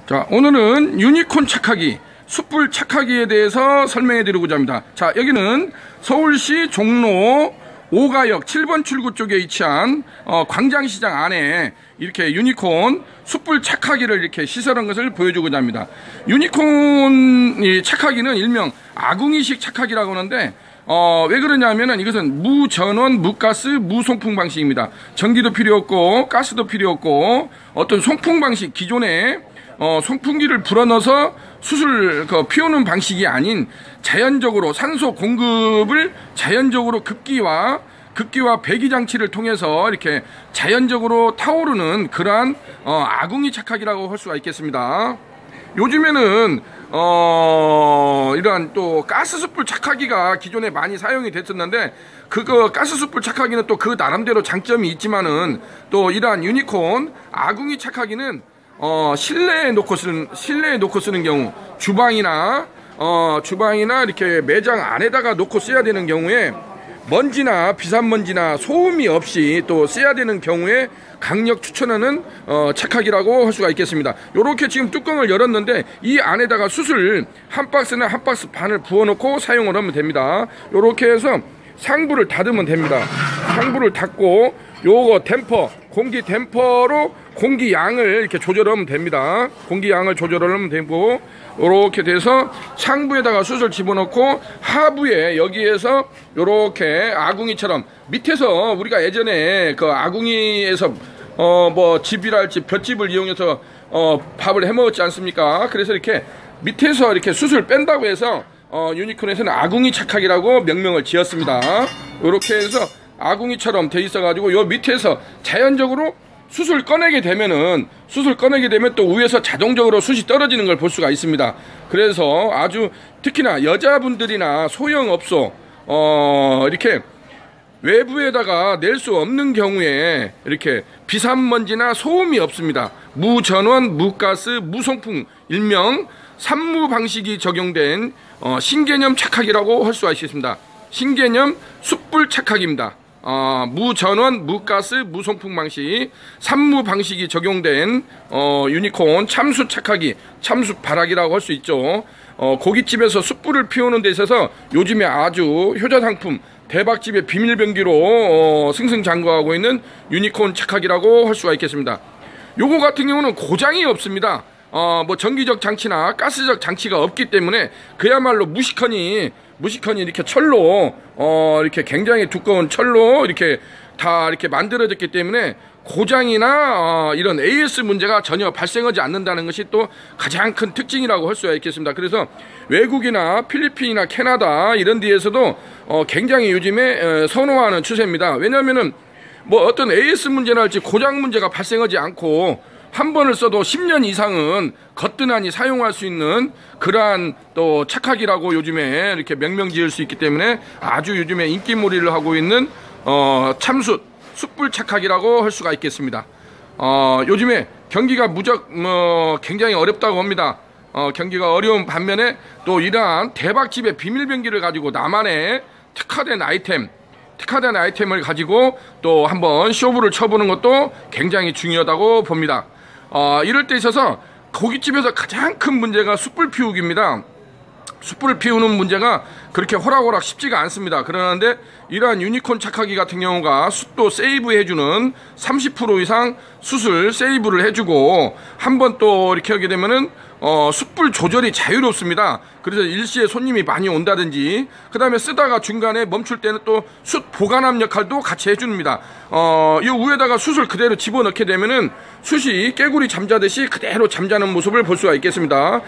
자, 오늘은 유니콘 착하기, 숯불 착하기에 대해서 설명해 드리고자 합니다. 자, 여기는 서울시 종로 5가역 7번 출구 쪽에 위치한 광장시장 안에 이렇게 유니콘 숯불 착하기를 이렇게 시설한 것을 보여주고자 합니다. 유니콘 착하기는 일명 아궁이식 착하기라고 하는데 왜 그러냐면은 이것은 무전원, 무가스, 무송풍 방식입니다. 전기도 필요 없고 가스도 필요 없고 어떤 송풍 방식, 기존에 송풍기를 불어넣어서 숯을 피우는 방식이 아닌 자연적으로 산소 공급을 자연적으로 급기와 배기 장치를 통해서 이렇게 자연적으로 타오르는 그러한 아궁이 착하기라고 할 수가 있겠습니다. 요즘에는 이러한 또 가스 숯불 착하기가 기존에 많이 사용이 됐었는데 가스 숯불 착하기는 또 그 나름대로 장점이 있지만은 또 이러한 유니콘 아궁이 착하기는 실내에 놓고 쓰는 경우, 주방이나 이렇게 매장 안에다가 놓고 써야 되는 경우에 먼지나 비산먼지나 소음이 없이 또 써야 되는 경우에 강력 추천하는 착하기라고 할 수가 있겠습니다. 요렇게 지금 뚜껑을 열었는데 이 안에다가 숯을 한 박스나 한 박스 반을 부어 놓고 사용을 하면 됩니다. 요렇게 해서 상부를 닫으면 됩니다. 상부를 닫고 요거 댐퍼, 공기 댐퍼로 공기 양을 이렇게 조절하면 됩니다. 공기 양을 조절하면 되고, 요렇게 돼서 상부에다가 숯을 집어넣고 하부에 여기에서 요렇게 아궁이처럼 밑에서 우리가 예전에 그 아궁이에서 뭐 집이랄지 볏집을 이용해서 밥을 해 먹었지 않습니까? 그래서 이렇게 밑에서 이렇게 숯을 뺀다고 해서 유니콘에서는 아궁이 착하기라고 명명을 지었습니다. 요렇게 해서 아궁이처럼 돼 있어 가지고 요 밑에서 자연적으로 숯을 꺼내게 되면 또 위에서 자동적으로 숯이 떨어지는 걸 볼 수가 있습니다. 그래서 아주 특히나 여자분들이나 소형업소 이렇게 외부에다가 낼 수 없는 경우에 이렇게 비산먼지나 소음이 없습니다. 무전원, 무가스, 무송풍, 일명 산무 방식이 적용된 신개념 착하기라고 할 수가 있습니다. 신개념 숯불 착하기입니다. 무전원, 무가스, 무송풍 방식, 산무 방식이 적용된 유니콘 참숯 착하기, 참숯 발화기라고 할 수 있죠. 고깃집에서 숯불을 피우는 데 있어서 요즘에 아주 효자 상품, 대박집의 비밀병기로 승승장구하고 있는 유니콘 착하기라고 할 수가 있겠습니다. 요거 같은 경우는 고장이 없습니다. 뭐 전기적 장치나 가스적 장치가 없기 때문에 그야말로 무시커니 이렇게 철로 이렇게 굉장히 두꺼운 철로 이렇게 다 이렇게 만들어졌기 때문에 고장이나 이런 AS 문제가 전혀 발생하지 않는다는 것이 또 가장 큰 특징이라고 할 수가 있겠습니다. 그래서 외국이나 필리핀이나 캐나다 이런 데에서도 굉장히 요즘에 선호하는 추세입니다. 왜냐하면은 뭐 어떤 AS 문제랄지 고장 문제가 발생하지 않고 한 번을 써도 10년 이상은 거뜬하니 사용할 수 있는 그러한 또 착하기라고 요즘에 이렇게 명명 지을 수 있기 때문에 아주 요즘에 인기몰이를 하고 있는 참숯, 숯불 착하기라고 할 수가 있겠습니다. 요즘에 경기가 굉장히 어렵다고 합니다. 경기가 어려운 반면에 또 이러한 대박집의 비밀병기를 가지고 나만의 특화된 아이템을 가지고 또 한번 쇼부를 쳐보는 것도 굉장히 중요하다고 봅니다. 이럴 때 있어서 고깃집에서 가장 큰 문제가 숯불 피우기입니다. 숯불을 피우는 문제가 그렇게 호락호락 쉽지가 않습니다. 그러는데 이러한 유니콘 착하기 같은 경우가 숯도 세이브 해주는 30% 이상 숯을 세이브를 해주고 한번 또 이렇게 하게 되면은 숯불 조절이 자유롭습니다. 그래서 일시에 손님이 많이 온다든지 그 다음에 쓰다가 중간에 멈출 때는 또 숯 보관함 역할도 같이 해줍니다. 이 위에다가 숯을 그대로 집어넣게 되면은 숯이 깨구리 잠자듯이 그대로 잠자는 모습을 볼 수가 있겠습니다.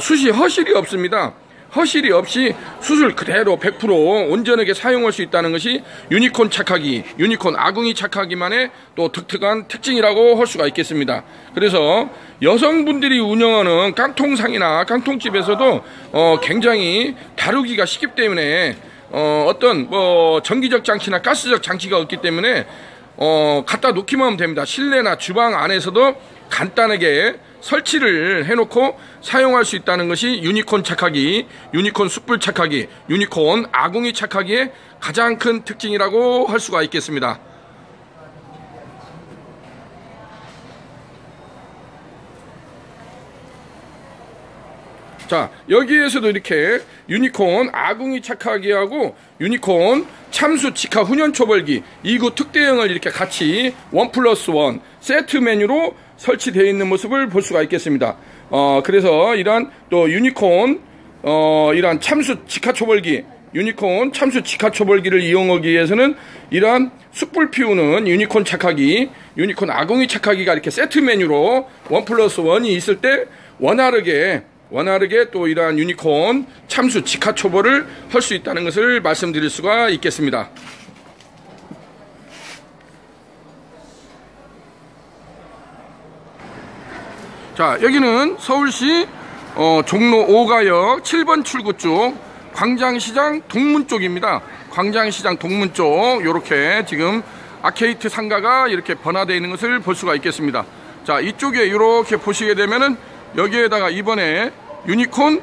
숯이 허실이 없습니다. 허실이 없이 숯을 그대로 100% 온전하게 사용할 수 있다는 것이 유니콘 착하기, 유니콘 아궁이 착하기만의 또 독특한 특징이라고 할 수가 있겠습니다. 그래서 여성분들이 운영하는 깡통상이나 깡통집에서도 굉장히 다루기가 쉽기 때문에 어떤 뭐 전기적 장치나 가스적 장치가 없기 때문에 갖다 놓기만 하면 됩니다. 실내나 주방 안에서도 간단하게 설치를 해놓고 사용할 수 있다는 것이 유니콘 착하기, 유니콘 숯불 착하기, 유니콘 아궁이 착하기의 가장 큰 특징이라고 할 수가 있겠습니다. 자, 여기에서도 이렇게 유니콘 아궁이 착하기하고 유니콘 참수 직화 훈연 초벌기 2구 특대형을 이렇게 같이 1+1 세트 메뉴로 설치되어 있는 모습을 볼 수가 있겠습니다. 그래서 이러한 또 유니콘 이러한 참수 직화 초벌기 유니콘 참수 직화 초벌기를 이용하기 위해서는 이러한 숯불 피우는 유니콘 착하기 유니콘 아궁이 착하기가 이렇게 세트 메뉴로 1+1이 있을 때 원활하게 또 이러한 유니콘 참수 직화 초벌을 할 수 있다는 것을 말씀드릴 수가 있겠습니다. 자, 여기는 서울시 종로 5가역 7번 출구 쪽 광장시장 동문 쪽입니다. 광장시장 동문 쪽 요렇게 지금 아케이트 상가가 이렇게 번화되어 있는 것을 볼 수가 있겠습니다. 자, 이쪽에 이렇게 보시게 되면은 여기에다가 이번에 유니콘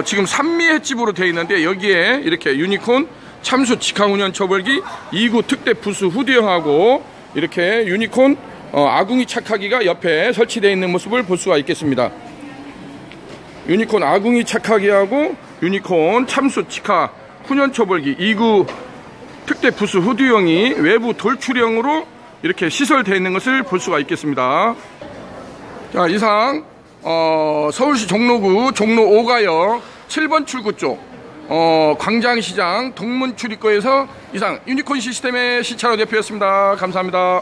지금 산미 횟집으로 되어 있는데 여기에 이렇게 유니콘 참수 직화훈연 초벌기 2구 특대 부수 후대형하고 이렇게 유니콘 아궁이 착하기가 옆에 설치되어 있는 모습을 볼 수가 있겠습니다. 유니콘 아궁이 착하기하고 유니콘 참수 직화 훈연 초벌기 2구 특대 부수 후대형이 외부 돌출형으로 이렇게 시설되어 있는 것을 볼 수가 있겠습니다. 자, 이상 서울시 종로구 종로 5가역 7번 출구 쪽 광장시장 동문 출입구에서 이상 유니콘 시스템의 시차로 대표였습니다. 감사합니다.